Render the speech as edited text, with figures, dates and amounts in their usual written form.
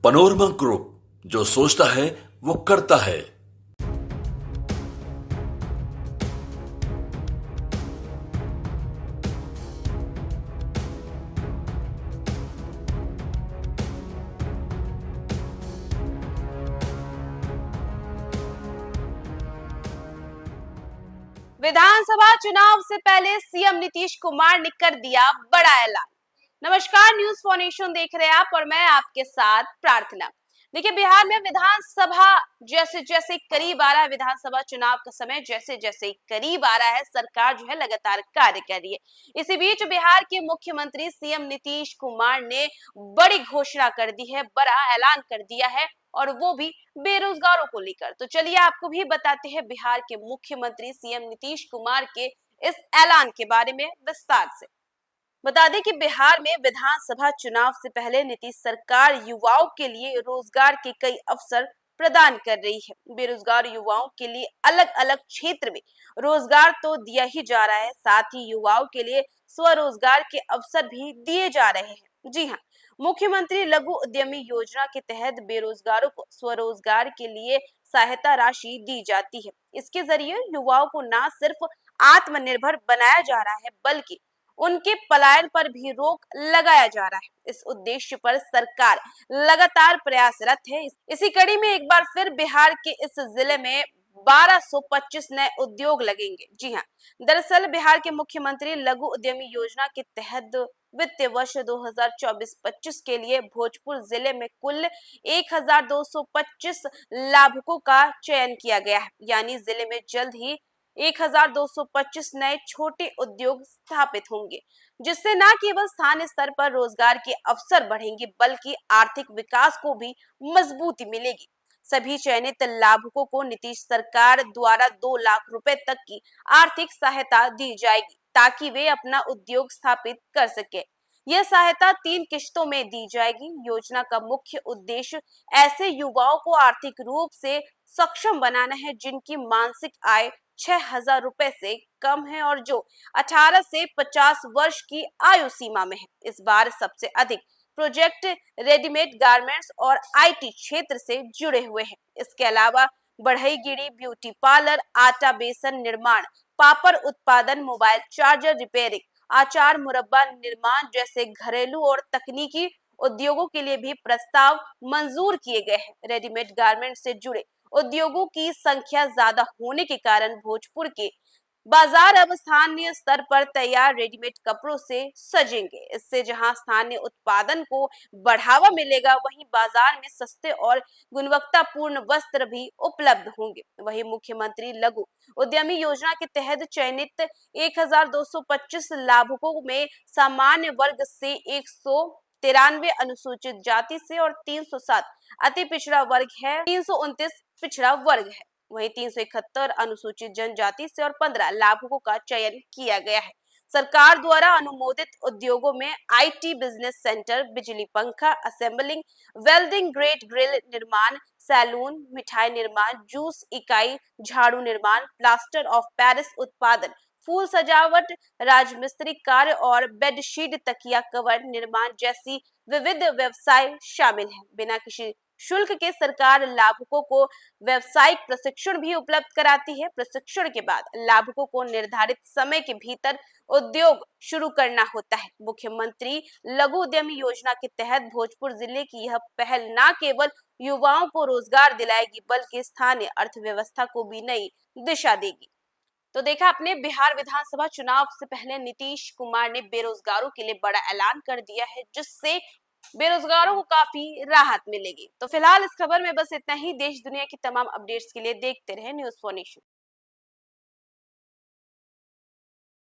Panorama group, जो सोचता है वो करता है। विधानसभा चुनाव से पहले सीएम नीतीश कुमार ने कर दिया बड़ा ऐलान। नमस्कार, न्यूज फॉर नेशन देख रहे हैं आप और मैं आपके साथ प्रार्थना। देखिए, बिहार में विधानसभा जैसे जैसे करीब आ रहा है, विधानसभा चुनाव का समय जैसे जैसे करीब आ रहा है, सरकार जो है लगातार कार्य कर रही है। इसी बीच बिहार के मुख्यमंत्री सीएम नीतीश कुमार ने बड़ी घोषणा कर दी है, बड़ा ऐलान कर दिया है, और वो भी बेरोजगारों को लेकर। तो चलिए आपको भी बताते हैं बिहार के मुख्यमंत्री सीएम नीतीश कुमार के इस ऐलान के बारे में विस्तार से। बता दें कि बिहार में विधानसभा चुनाव से पहले नीतीश सरकार युवाओं के लिए रोजगार के कई अवसर प्रदान कर रही है। बेरोजगार युवाओं के लिए अलग अलग क्षेत्र में रोजगार तो दिया ही जा रहा है, साथ ही युवाओं के लिए स्वरोजगार के अवसर भी दिए जा रहे हैं। जी हाँ, मुख्यमंत्री लघु उद्यमी योजना के तहत बेरोजगारों को स्वरोजगार के लिए सहायता राशि दी जाती है। इसके जरिए युवाओं को न सिर्फ आत्मनिर्भर बनाया जा रहा है, बल्कि उनके पलायन पर भी रोक लगाया जा रहा है। इस उद्देश्य पर सरकार लगातार प्रयासरत है। इसी कड़ी में एक बार फिर बिहार के इस जिले में 1225 नए उद्योग लगेंगे। जी हाँ, दरअसल बिहार के मुख्यमंत्री लघु उद्यमी योजना के तहत वित्तीय वर्ष 2024-25 के लिए भोजपुर जिले में कुल 1225 लाभुकों का चयन किया गया है। यानी जिले में जल्द ही 1225 नए छोटे उद्योग स्थापित होंगे, जिससे न केवल स्थानीय स्तर पर रोजगार के अवसर बढ़ेंगे, बल्कि आर्थिक विकास को भी मजबूती मिलेगी। सभी चयनित लाभुकों को नीतीश सरकार द्वारा 2 लाख रुपए तक की आर्थिक सहायता दी जाएगी, ताकि वे अपना उद्योग स्थापित कर सके। यह सहायता 3 किश्तों में दी जाएगी। योजना का मुख्य उद्देश्य ऐसे युवाओं को आर्थिक रूप से सक्षम बनाना है जिनकी मानसिक आय 6,000 रुपए से कम है और जो 18 से 50 वर्ष की आयु सीमा में है। इस बार सबसे अधिक प्रोजेक्ट रेडीमेड गारमेंट्स और आईटी क्षेत्र से जुड़े हुए हैं। इसके अलावा बढ़ईगिरी, ब्यूटी पार्लर, आटा बेसन निर्माण, पापड़ उत्पादन, मोबाइल चार्जर रिपेयरिंग, अचार मुरब्बा निर्माण जैसे घरेलू और तकनीकी उद्योगों के लिए भी प्रस्ताव मंजूर किए गए हैं। रेडीमेड गारमेंट से जुड़े उद्योगों की संख्या ज्यादा होने के कारण भोजपुर के बाजार अब स्थानीय स्तर पर तैयार रेडीमेड कपड़ों से सजेंगे। इससे जहां स्थानीय उत्पादन को बढ़ावा मिलेगा, वहीं बाजार में सस्ते और गुणवत्तापूर्ण वस्त्र भी उपलब्ध होंगे। वहीं मुख्यमंत्री लघु उद्यमी योजना के तहत चयनित 1225 लाभुकों में सामान्य वर्ग से 193 अनुसूचित जाति से और 307 अति पिछड़ा वर्ग है, 329 पिछड़ा वर्ग है। वहीं 371 अनुसूचित जनजाति से और 15 लाभुकों का चयन किया गया है। सरकार द्वारा अनुमोदित उद्योगों में आईटी, बिजनेस सेंटर, बिजली पंखा, असेंबलिंग, वेल्डिंग, ग्रेट ग्रिल निर्माण, सैलून, मिठाई निर्माण, जूस इकाई, झाड़ू निर्माण, प्लास्टर ऑफ पेरिस उत्पादन, फूल सजावट, राजमिस्त्री कार्य और बेडशीट तकिया कवर निर्माण जैसी विविध व्यवसाय शामिल हैं। बिना किसी शुल्क के सरकार लाभुकों को व्यवसायिक प्रशिक्षण भी उपलब्ध कराती है। प्रशिक्षण के बाद लाभुकों को निर्धारित समय के भीतर उद्योग शुरू करना होता है। मुख्यमंत्री लघु उद्यमी योजना के तहत भोजपुर जिले की यह पहल न केवल युवाओं को रोजगार दिलाएगी, बल्कि स्थानीय अर्थव्यवस्था को भी नई दिशा देगी। तो देखा आपने, बिहार विधानसभा चुनाव से पहले नीतीश कुमार ने बेरोजगारों के लिए बड़ा ऐलान कर दिया है, जिससे बेरोजगारों को काफी राहत मिलेगी। तो फिलहाल इस खबर में बस इतना ही। देश दुनिया की तमाम अपडेट्स के लिए देखते रहे न्यूज फॉर नेशन।